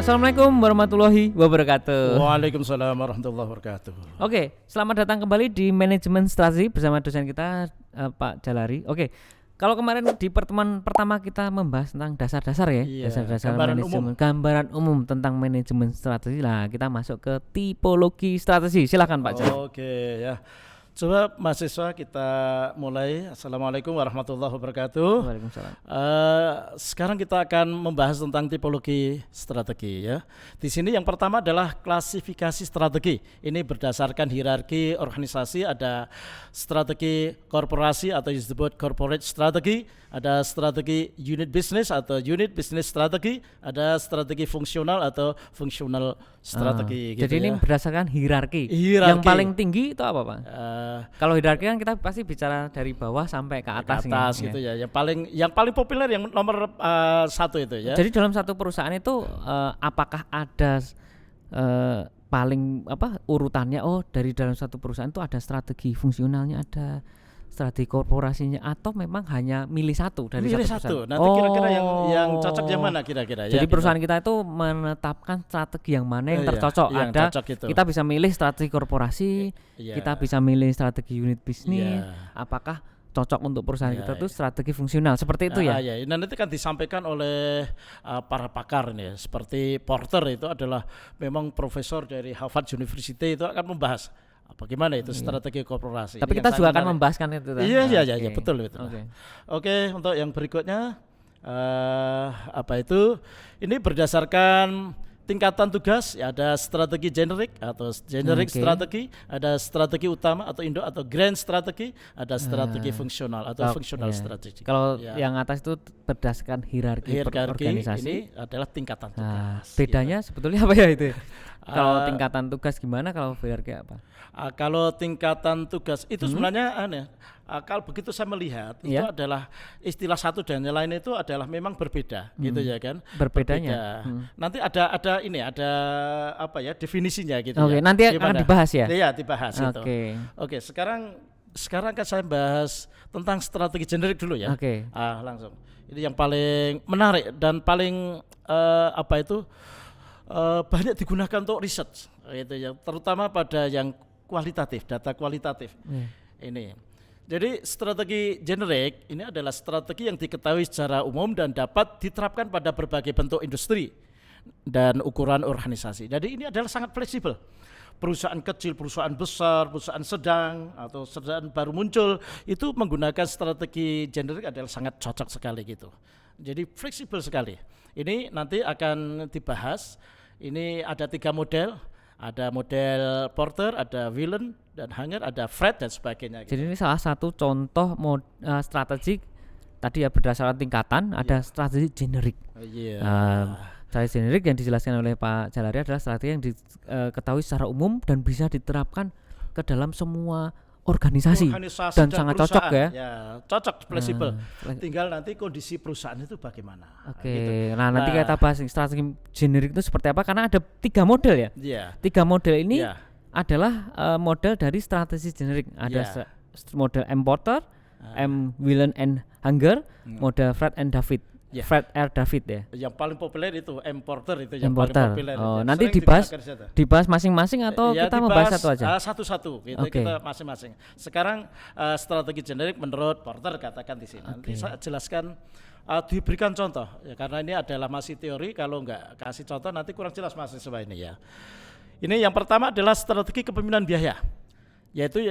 Assalamualaikum warahmatullahi wabarakatuh. Waalaikumsalam warahmatullahi wabarakatuh. Oke, selamat datang kembali di Manajemen Strategi bersama dosen kita Pak Jalari. Oke, kalau kemarin di pertemuan pertama kita membahas tentang dasar-dasar ya, dasar-dasar manajemen, gambaran umum tentang manajemen strategi. Lah, kita masuk ke tipologi strategi. Silakan Pak Jalari. Oke ya. Coba mahasiswa kita mulai. Assalamualaikum warahmatullahi wabarakatuh. Waalaikumsalam. Sekarang kita akan membahas tentang tipologi strategi ya. Di sini yang pertama adalah klasifikasi strategi. Ini berdasarkan hierarki organisasi. Ada strategi korporasi atau disebut corporate strategi. Ada strategi unit business atau unit business strategi. Ada strategi fungsional atau functional strategi. Gitu jadi ya. Ini berdasarkan hierarki. Yang paling tinggi itu apa Pak? Kalau hierarki kan kita pasti bicara dari bawah sampai ke atas gitu ya. Yang paling populer yang nomor 1 itu ya. Jadi dalam satu perusahaan itu apakah ada paling urutannya? Oh, dari dalam satu perusahaan itu ada strategi fungsionalnya, ada strategi korporasinya, atau memang hanya milih satu dari satu perusahaan? Nanti kira-kira yang cocok yang mana kira-kira? Jadi perusahaan kita itu menetapkan strategi yang mana yang tercocok. Kita bisa milih strategi korporasi, kita bisa milih strategi unit bisnis. Apakah cocok untuk perusahaan kita itu strategi fungsional seperti itu ya? Nanti kan disampaikan oleh para pakar nih, seperti Porter itu adalah memang profesor dari Harvard University, itu akan membahas bagaimana itu strategi korporasi. Tapi kita juga akan membahaskan itu. Iya, betul. Oke, untuk yang berikutnya ini berdasarkan tingkatan tugas ya, ada strategi generik atau generic strategi, ada strategi utama atau induk atau grand strategi, ada strategi fungsional atau functional strategi. Kalau yang atas itu berdasarkan hierarki organisasi, ini adalah tingkatan tugas. Bedanya sebetulnya apa ya itu? Kalau tingkatan tugas gimana, kalau hierarki apa? Kalau tingkatan tugas itu sebenarnya kalau begitu saya melihat itu adalah istilah satu dan yang lain itu adalah memang berbeda gitu ya kan. Berbedanya. Nanti ada definisinya gitu ya. Nanti akan dibahas ya. Iya, dibahas itu. Oke, sekarang kan saya bahas tentang strategi generik dulu ya. Langsung. Ini yang paling menarik dan paling banyak digunakan untuk research gitu ya, terutama pada yang kualitatif, data kualitatif. Ini. Jadi strategi generik ini adalah strategi yang diketahui secara umum dan dapat diterapkan pada berbagai bentuk industri dan ukuran organisasi. Jadi ini adalah sangat fleksibel. Perusahaan kecil, perusahaan besar, perusahaan sedang atau sedang baru muncul itu menggunakan strategi generik adalah sangat cocok sekali gitu. Jadi fleksibel sekali. Ini nanti akan dibahas. Ini ada 3 model. Ada model Porter, ada Whelan dan Hanger, ada Fred dan sebagainya. Jadi ini salah satu contoh strategi tadi ya, berdasarkan tingkatan. Ada strategi generik. Strategi generik yang dijelaskan oleh Pak Jalari adalah strategi yang diketahui secara umum dan bisa diterapkan ke dalam semua organisasi dan sangat cocok ya. Cocok, fleksibel. Tinggal nanti kondisi perusahaan itu bagaimana. Gitu. Nanti kita bahas strategi generik itu seperti apa, karena ada 3 model ya. 3 model ini adalah model dari strategi generik. Ada model M. Porter, M. Whelan and Hanger, model Fred and David. Fred R. David ya. Yang paling populer itu M. Porter itu yang paling populer. Nanti dibahas masing-masing atau kita membahas satu aja? Satu-satu gitu. Kita masing-masing. Sekarang strategi generik menurut Porter katakan di sini. Nanti saya jelaskan, diberikan contoh ya, karena ini adalah masih teori. Kalau nggak kasih contoh nanti kurang jelas mahasiswa ini ya. Ini yang pertama adalah strategi kepemimpinan biaya, yaitu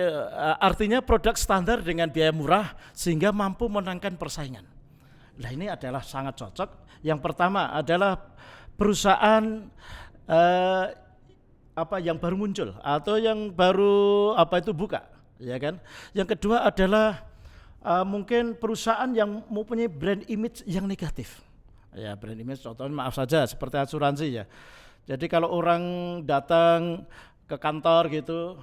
artinya produk standar dengan biaya murah sehingga mampu memenangkan persaingan. Nah, ini adalah sangat cocok. Yang pertama adalah perusahaan yang baru muncul atau yang baru buka, ya kan. Yang kedua adalah mungkin perusahaan yang mempunyai brand image yang negatif. Ya, brand image contohnya maaf saja seperti asuransi ya. Jadi kalau orang datang ke kantor gitu,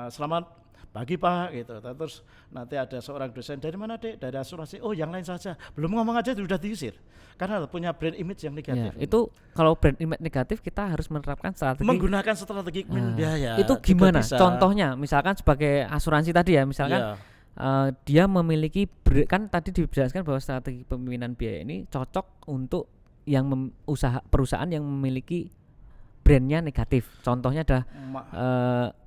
selamat pagi Pak gitu, terus nanti ada seorang dosen, dari mana Dek? Dari asuransi. Oh, yang lain saja. Belum ngomong aja sudah diusir karena punya brand image yang negatif. Itu kalau brand image negatif kita harus menerapkan menggunakan strategi biaya. Itu gimana? Contohnya misalkan sebagai asuransi tadi ya, misalkan dia memiliki kan tadi dijelaskan bahwa strategi pemimpinan biaya ini cocok untuk perusahaan yang memiliki brandnya negatif. Contohnya adalah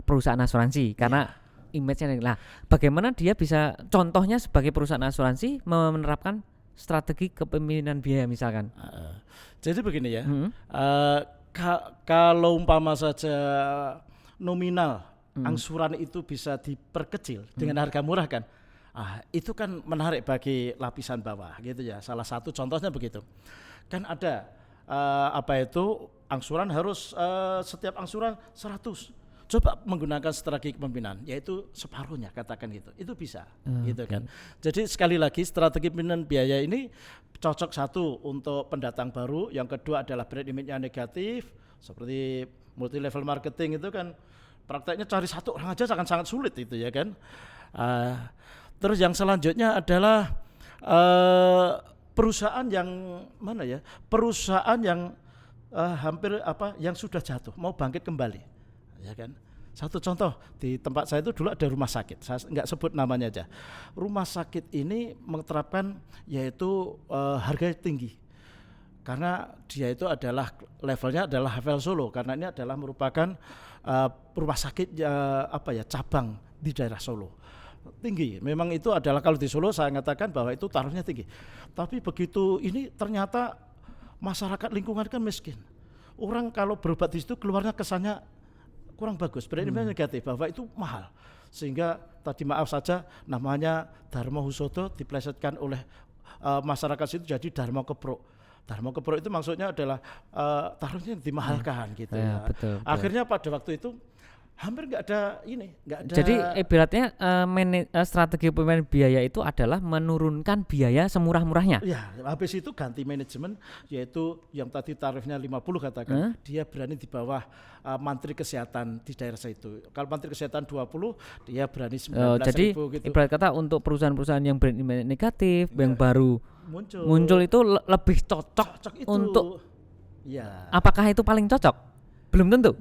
perusahaan asuransi karena image-nya. Nah, bagaimana dia bisa contohnya sebagai perusahaan asuransi menerapkan strategi kepemimpinan biaya misalkan? Jadi begini ya, kalau umpama saja nominal angsuran itu bisa diperkecil dengan harga murah kan, itu kan menarik bagi lapisan bawah gitu ya. Salah satu contohnya begitu. Kan ada angsuran harus setiap angsuran 100. Coba menggunakan strategi kepemimpinan, yaitu separuhnya katakan gitu. Itu bisa gitu kan. Jadi sekali lagi strategi kepemimpinan biaya ini cocok satu untuk pendatang baru, yang kedua adalah brand image-nya negatif, seperti multi level marketing itu kan prakteknya cari satu orang aja akan sangat sulit itu ya kan. Terus yang selanjutnya adalah perusahaan yang mana ya? Perusahaan yang hampir yang sudah jatuh mau bangkit kembali, ya kan? Satu contoh di tempat saya itu dulu ada rumah sakit, saya nggak sebut namanya aja. Rumah sakit ini menerapkan yaitu harga tinggi, karena dia itu adalah levelnya adalah level Solo, karena ini adalah merupakan rumah sakit cabang di daerah Solo. Tinggi, memang itu adalah kalau di Solo saya mengatakan bahwa itu tarifnya tinggi. Tapi begitu ini ternyata masyarakat lingkungan kan miskin. Orang kalau berobat di situ keluarnya kesannya kurang bagus, berarti negatif bahwa itu mahal. Sehingga tadi maaf saja namanya Dharma Husodo diplesetkan oleh masyarakat situ jadi Dharma Keprok. Dharma Keprok itu maksudnya adalah tarifnya dimahalkan gitu ya. Betul. Akhirnya pada waktu itu hampir nggak ada. Jadi ibaratnya strategi pemilihan biaya itu adalah menurunkan biaya semurah-murahnya. Ya, habis itu ganti manajemen, yaitu yang tadi tarifnya 50 katakan, dia berani di bawah Menteri Kesehatan di daerah itu. Kalau Menteri Kesehatan 20, dia berani 19.000 jadi gitu. Ibarat kata untuk perusahaan-perusahaan yang brand negatif, yang baru muncul itu lebih cocok itu. Untuk apakah itu paling cocok? Belum tentu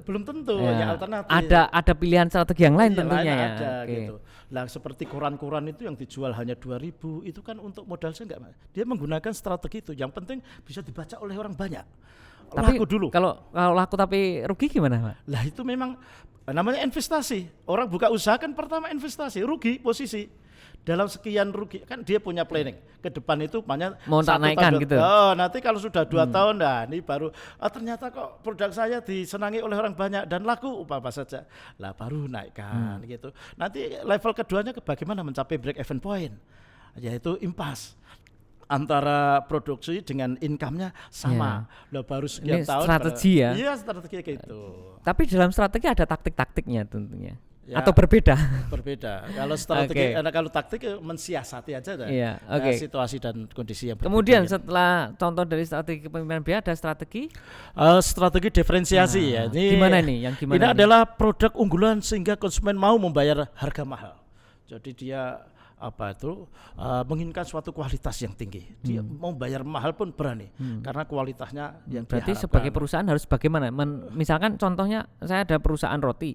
ya, alternatif. Ada pilihan strategi yang lain tentunya ya. Ada, gitu. Nah, seperti koran-koran itu yang dijual hanya 2.000 itu kan untuk modal saya enggak. Dia menggunakan strategi itu. Yang penting bisa dibaca oleh orang banyak. Tapi laku dulu. Kalau laku tapi rugi gimana, Pak? Lah itu memang namanya investasi. Orang buka usaha kan pertama investasi, rugi posisi. Dalam sekian rugi kan dia punya planning ke depan itu banyak mau tak naikkan gitu. Nanti kalau sudah 2 tahun, nah ini baru ternyata kok produk saya disenangi oleh orang banyak dan laku apa saja, lah baru naikkan gitu. Nanti level keduanya bagaimana mencapai break even point, yaitu impas antara produksi dengan income-nya sama. Lah baru sekian tahun strategi ya. Iya, strategi kayak gitu. Tapi dalam strategi ada taktik-taktiknya tentunya. Ya, atau berbeda? Berbeda. Kalau strategi, kalau taktik mensiasati aja situasi dan kondisi yang berbeda. Kemudian setelah contoh dari strategi kepemimpinan biaya ada strategi? Strategi diferensiasi ya. Gimana nih? Ini adalah produk unggulan sehingga konsumen mau membayar harga mahal. Jadi dia menginginkan suatu kualitas yang tinggi. Dia mau bayar mahal pun berani karena kualitasnya yang berarti diharapkan. Sebagai perusahaan harus bagaimana? Misalkan contohnya saya ada perusahaan roti.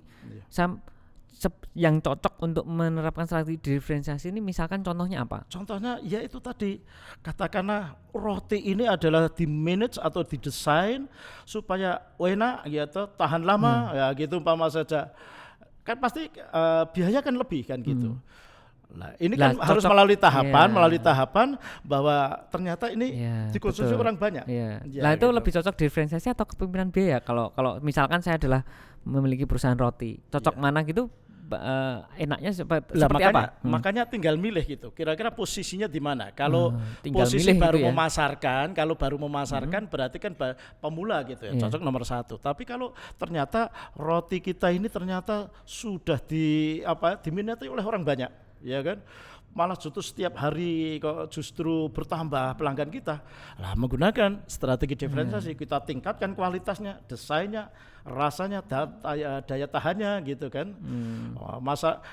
Yang cocok untuk menerapkan strategi diferensiasi ini misalkan contohnya apa? Contohnya ya itu tadi, katakanlah roti ini adalah di manage atau didesain supaya enak gitu, tahan lama ya gitu umpama saja. Kan pasti biaya kan lebih kan gitu. Nah, ini kan harus melalui tahapan bahwa ternyata ini dikonsumsi orang banyak. Nah, itu lebih cocok diferensiasi atau kepemimpinan biaya? Kalau misalkan saya adalah memiliki perusahaan roti, cocok mana gitu? Enaknya seperti apa? Makanya tinggal milih gitu. Kira-kira posisinya di mana? Kalau posisi baru gitu memasarkan, kalau baru memasarkan berarti kan pemula gitu ya, cocok nomor 1. Tapi kalau ternyata roti kita ini ternyata sudah diminati oleh orang banyak, ya kan? Malah justru setiap hari kok justru bertambah pelanggan kita. Lah menggunakan strategi diferensiasi, kita tingkatkan kualitasnya, desainnya, rasanya, daya tahannya gitu kan.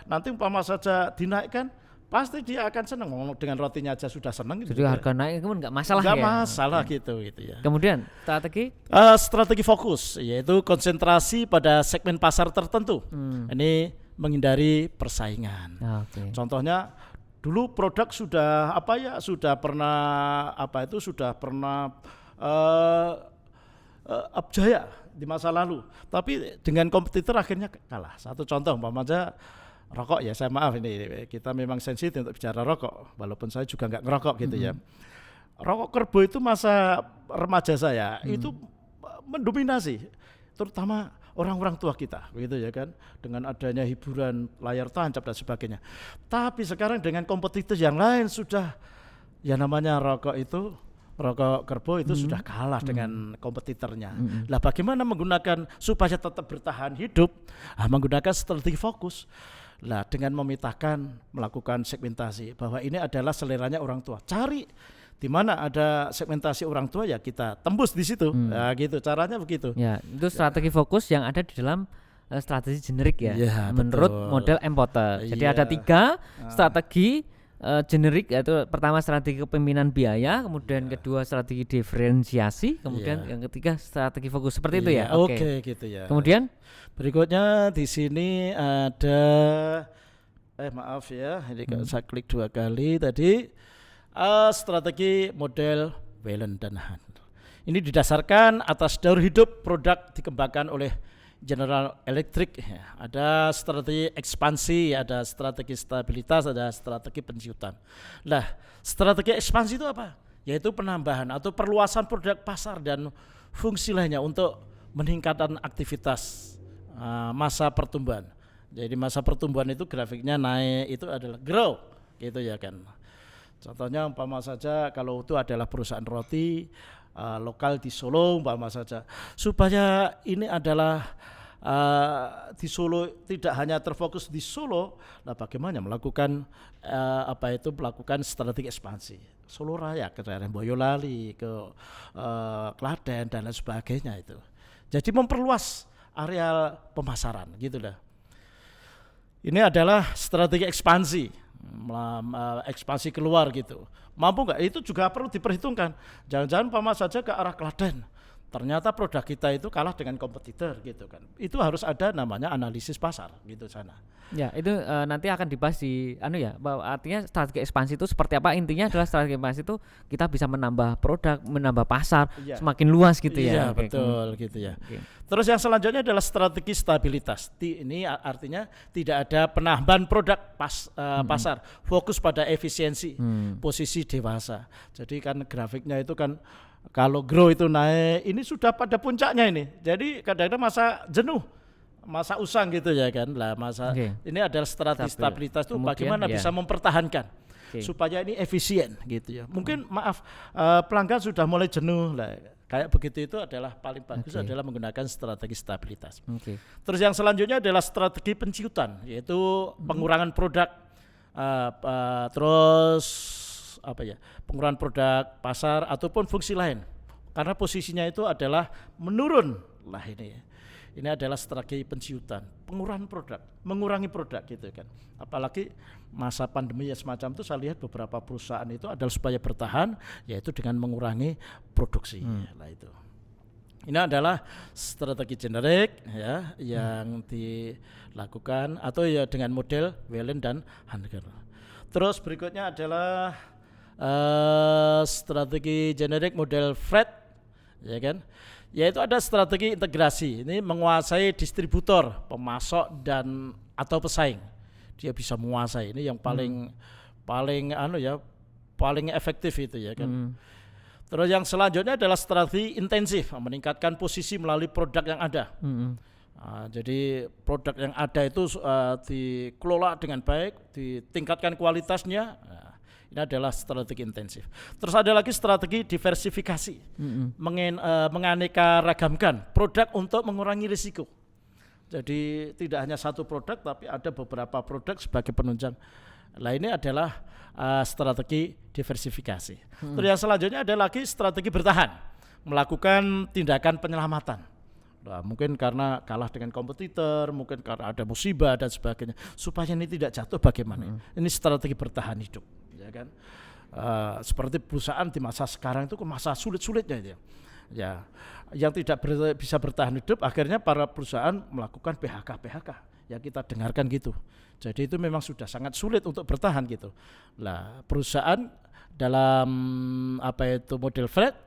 Nanti umpama saja dinaikkan, pasti dia akan senang. Dengan rotinya aja sudah senang. Jadi harga naik pun nggak masalah ya? Nggak masalah gitu ya. Kemudian strategi fokus, yaitu konsentrasi pada segmen pasar tertentu. Ini menghindari persaingan. Contohnya dulu produk sudah pernah Jaya di masa lalu, tapi dengan kompetitor akhirnya kalah. Satu contoh umpamanya rokok ya, saya maaf ini kita memang sensitif untuk bicara rokok, walaupun saya juga nggak ngerokok gitu ya. Rokok Kerbo itu masa remaja saya itu mendominasi, terutama orang-orang tua kita, gitu ya kan, dengan adanya hiburan layar tancap dan sebagainya. Tapi sekarang dengan kompetitor yang lain sudah, ya namanya rokok Kerbo itu sudah kalah dengan kompetitornya. Lah bagaimana menggunakan supaya tetap bertahan hidup? Menggunakan strategi fokus. Lah dengan memetakan, melakukan segmentasi bahwa ini adalah seleranya orang tua. Cari di mana ada segmentasi orang tua ya kita tembus di situ. Nah, gitu caranya begitu. Ya, itu strategi fokus yang ada di dalam strategi generik ya. Menurut model Empoter. Jadi ada 3 strategi generik, yaitu pertama strategi kepemimpinan biaya, kemudian kedua strategi diferensiasi, kemudian yang ketiga strategi fokus. Seperti itu ya. Oke, gitu ya. Kemudian berikutnya di sini ada maaf ya, ini saya klik 2 kali tadi. Strategi model Whelen dan Hunt. Ini didasarkan atas daur hidup produk dikembangkan oleh General Electric. Ada strategi ekspansi, ada strategi stabilitas, ada strategi pensiutan. Nah, strategi ekspansi itu apa? Yaitu penambahan atau perluasan produk pasar dan fungsi lainnya untuk meningkatkan aktivitas masa pertumbuhan. Jadi masa pertumbuhan itu grafiknya naik, itu adalah grow, gitu ya kan. Contohnya umpama saja kalau itu adalah perusahaan roti lokal di Solo umpama saja, supaya ini adalah di Solo tidak hanya terfokus di Solo, nah bagaimana melakukan melakukan strategi ekspansi Solo Raya ke daerah Boyolali, ke Klaten dan lain sebagainya itu. Jadi memperluas area pemasaran gitu dah. Ini adalah strategi ekspansi, ekspansi keluar gitu. Mampu nggak? Itu juga perlu diperhitungkan. Jangan-jangan umpama saja ke arah Klaten, ternyata produk kita itu kalah dengan kompetitor gitu kan. Itu harus ada namanya analisis pasar gitu sana. Ya, itu nanti akan dibahas di bahwa artinya strategi ekspansi itu seperti apa. Intinya adalah strategi ekspansi itu kita bisa menambah produk, menambah pasar semakin luas gitu ya. Iya, betul gitu ya. Terus yang selanjutnya adalah strategi stabilitas. Ini artinya tidak ada penambahan produk pasar, fokus pada efisiensi, posisi dewasa. Jadi kan grafiknya itu kan kalau grow itu naik, ini sudah pada puncaknya ini. Jadi kadang-kadang masa jenuh, masa usang gitu ya kan. Lah ini adalah strategi stabilitas itu bagaimana bisa mempertahankan supaya ini efisien gitu ya. Mungkin pelanggan sudah mulai jenuh lah. Kayak begitu itu adalah paling bagus adalah menggunakan strategi stabilitas. Terus yang selanjutnya adalah strategi penciutan, yaitu pengurangan produk, pengurangan produk pasar ataupun fungsi lain. Karena posisinya itu adalah menurun lah ini. Ini adalah strategi penciutan, pengurangan produk, mengurangi produk gitu kan. Apalagi masa pandemi ya semacam itu, saya lihat beberapa perusahaan itu adalah supaya bertahan, yaitu dengan mengurangi produksi. Lah itu. Ini adalah strategi generik ya yang dilakukan atau ya dengan model Whelen dan Hunter. Terus berikutnya adalah strategi generik model Fred, ya kan? Yaitu ada strategi integrasi. Ini menguasai distributor, pemasok dan atau pesaing. Dia bisa menguasai. Ini yang paling efektif itu ya kan. Terus yang selanjutnya adalah strategi intensif, meningkatkan posisi melalui produk yang ada. Jadi produk yang ada itu dikelola dengan baik, ditingkatkan kualitasnya. Ini adalah strategi intensif. Terus ada lagi strategi diversifikasi, menganeka ragamkan produk untuk mengurangi risiko. Jadi tidak hanya satu produk, tapi ada beberapa produk sebagai penunjang. Nah ini adalah strategi diversifikasi. Terus yang selanjutnya ada lagi strategi bertahan, melakukan tindakan penyelamatan. Nah, mungkin karena kalah dengan kompetitor, mungkin karena ada musibah dan sebagainya. Supaya ini tidak jatuh bagaimana? Ini strategi bertahan hidup. Ya kan, seperti perusahaan di masa sekarang itu ke masa sulit-sulitnya ya, yang tidak bisa bertahan hidup, akhirnya para perusahaan melakukan PHK ya, kita dengarkan gitu. Jadi itu memang sudah sangat sulit untuk bertahan gitu. Lah perusahaan dalam model Fred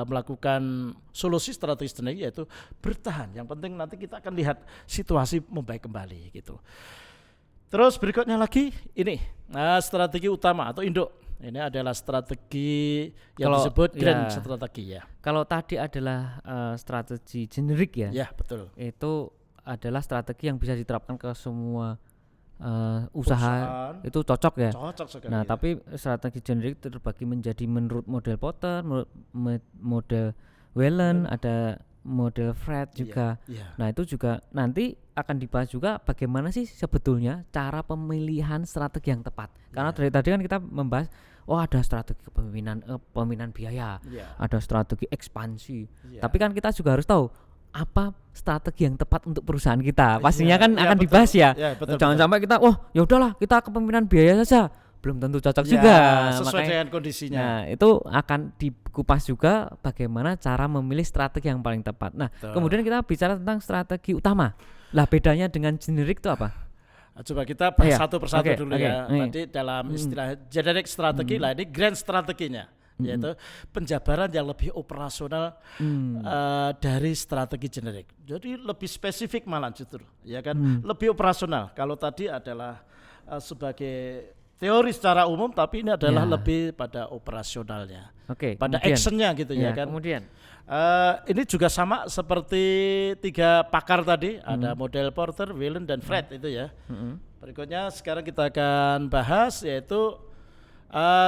melakukan solusi strategis generik, yaitu bertahan. Yang penting nanti kita akan lihat situasi membaik kembali gitu. Terus berikutnya lagi ini strategi utama atau induk. Ini adalah strategi yang disebut grand strategi ya. Kalau tadi adalah strategi generik ya. Ya, betul. Itu adalah strategi yang bisa diterapkan ke semua usaha, itu cocok ya. Cocok sekali. Nah, tapi strategi generik terbagi menjadi menurut model Porter, model Whelan, ada model Fred juga. Nah, itu juga nanti akan dibahas juga bagaimana sih sebetulnya cara pemilihan strategi yang tepat. Karena dari tadi kan kita membahas ada strategi pemimpinan biaya, ada strategi ekspansi. Tapi kan kita juga harus tahu apa strategi yang tepat untuk perusahaan kita. Pastinya kan akan betul. Dibahas ya. Jangan sampai kita ya udahlah kita kepemimpinan biaya saja, belum tentu cocok juga. Sesuai dengan kondisinya. Nah, itu akan dikupas juga bagaimana cara memilih strategi yang paling tepat. Nah, kemudian kita bicara tentang strategi utama. Lah bedanya dengan generik itu apa? Coba kita bahas satu persatu dulu ya. Tadi dalam istilah generic strategi lah, ini grand strateginya, yaitu penjabaran yang lebih operasional dari strategi generik. Jadi lebih spesifik malah justru, ya kan, lebih operasional. Kalau tadi adalah sebagai teori secara umum, tapi ini adalah lebih pada operasionalnya, pada actionnya gitu ya kan. Kemudian ini juga sama seperti 3 pakar tadi, ada model Porter, Whelan dan Fred itu ya. Berikutnya sekarang kita akan bahas yaitu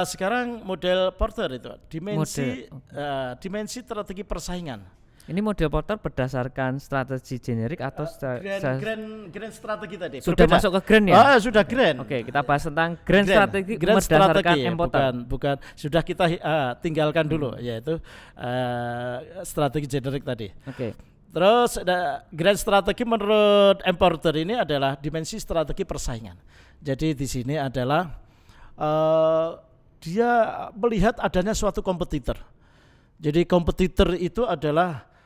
sekarang model Porter itu dimensi strategi persaingan. Ini model Porter berdasarkan strategi generik atau grand strategi tadi. Sudah masuk ke grand ya? Sudah grand. Oke, kita bahas tentang grand strategi berdasarkan Porter. Bukan, sudah kita tinggalkan dulu, yaitu strategi generik tadi. Terus ada grand strategi menurut Porter ini adalah dimensi strategi persaingan. Jadi di sini adalah dia melihat adanya suatu kompetitor. Jadi kompetitor itu adalah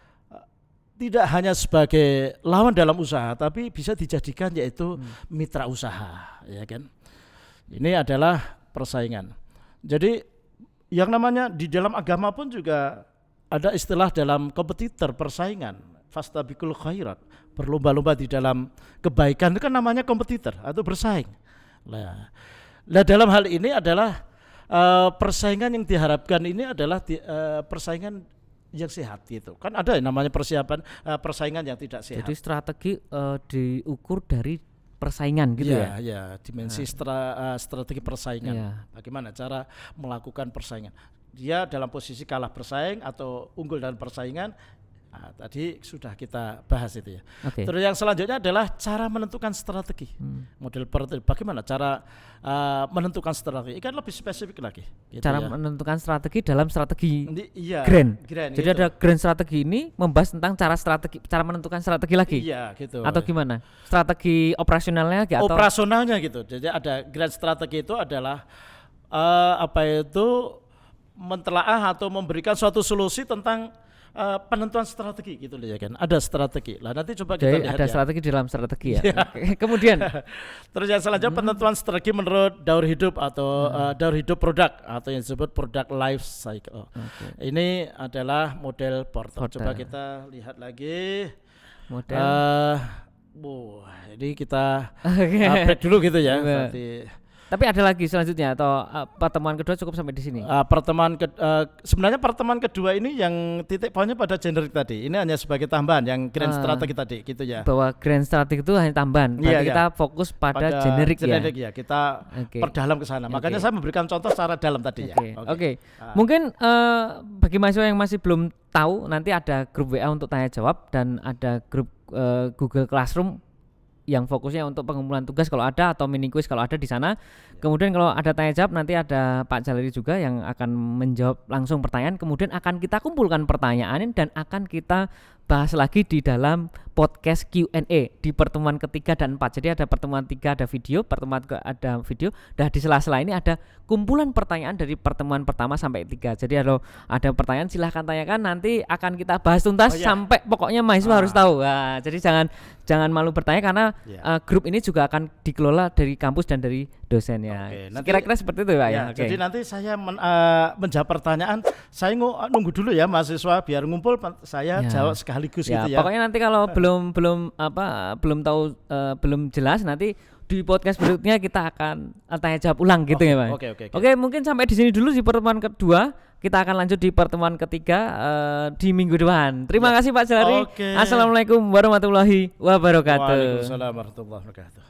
tidak hanya sebagai lawan dalam usaha, tapi bisa dijadikan yaitu mitra usaha, ya kan. Ini adalah persaingan. Jadi yang namanya di dalam agama pun juga ada istilah dalam kompetitor persaingan, fastabiqul khairat, berlomba-lomba di dalam kebaikan, itu kan namanya kompetitor atau bersaing. Nah, dalam hal ini adalah persaingan yang diharapkan ini adalah persaingan yang sehat gitu. Kan ada yang namanya persaingan yang tidak sehat. Jadi strategi diukur dari persaingan gitu ya. Ya, dimensi strategi persaingan. Bagaimana cara melakukan persaingan? Dia dalam posisi kalah bersaing atau unggul dalam persaingan. Tadi sudah kita bahas itu ya. Terus yang selanjutnya adalah cara menentukan strategi. Model Porter, bagaimana cara menentukan strategi? Ini kan lebih spesifik lagi. Gitu cara ya. menentukan strategi dalam strategi grand. Jadi gitu. Ada grand strategi ini membahas tentang cara menentukan strategi lagi. Iya, gitu. Atau gimana? Strategi operasionalnya lagi atau? Operasionalnya gitu. Jadi ada grand strategi itu adalah mentelaah atau memberikan suatu solusi tentang penentuan strategi gitu ya kan. Ada strategi. Lah nanti coba kita lihat ada strategi dalam strategi ya. Kemudian terus yang selanjutnya penentuan strategi menurut daur hidup atau daur hidup produk atau yang disebut product life cycle. Ini adalah model Porter. Coba kita lihat lagi model ini kita break dulu gitu ya. Nanti tapi ada lagi selanjutnya atau pertemuan kedua cukup sampai di sini? Sebenarnya pertemuan kedua ini yang titik poinnya pada generik tadi. Ini hanya sebagai tambahan yang grand strategi tadi gitu ya. Bahwa grand strategi itu hanya tambahan. Berarti kita fokus pada generik ya. Kita perdalam ke sana. Makanya saya memberikan contoh secara dalam tadi ya. Mungkin bagi mahasiswa yang masih belum tahu, nanti ada grup WA untuk tanya jawab dan ada grup Google Classroom yang fokusnya untuk pengumpulan tugas kalau ada atau mini quiz kalau ada di sana. Kemudian kalau ada tanya jawab nanti ada Pak Jaleri juga yang akan menjawab langsung pertanyaan. Kemudian akan kita kumpulkan pertanyaan dan akan kita bahas lagi di dalam podcast Q&A di pertemuan ketiga dan 4. Jadi ada pertemuan 3 ada video, pertemuan ada video, dan di sela-sela ini ada kumpulan pertanyaan dari pertemuan pertama sampai 3. Jadi kalau ada pertanyaan silahkan tanyakan, nanti akan kita bahas tuntas sampai pokoknya mahasiswa harus tahu. Jadi jangan malu bertanya karena grup ini juga akan dikelola dari kampus dan dari dosennya. Nanti, kira-kira seperti itu Pak ya. Jadi nanti saya menjawab pertanyaan, saya nunggu dulu ya mahasiswa biar ngumpul, saya jawab sekaligus gitu ya. Pokoknya nanti kalau belum tahu belum jelas, nanti di podcast berikutnya kita akan tanya jawab ulang gitu ya Pak. Oke, mungkin sampai di sini dulu di pertemuan kedua. Kita akan lanjut di pertemuan ketiga di minggu depan. Terima kasih Pak Jalari. Assalamualaikum warahmatullahi wabarakatuh. Waalaikumsalam warahmatullahi wabarakatuh.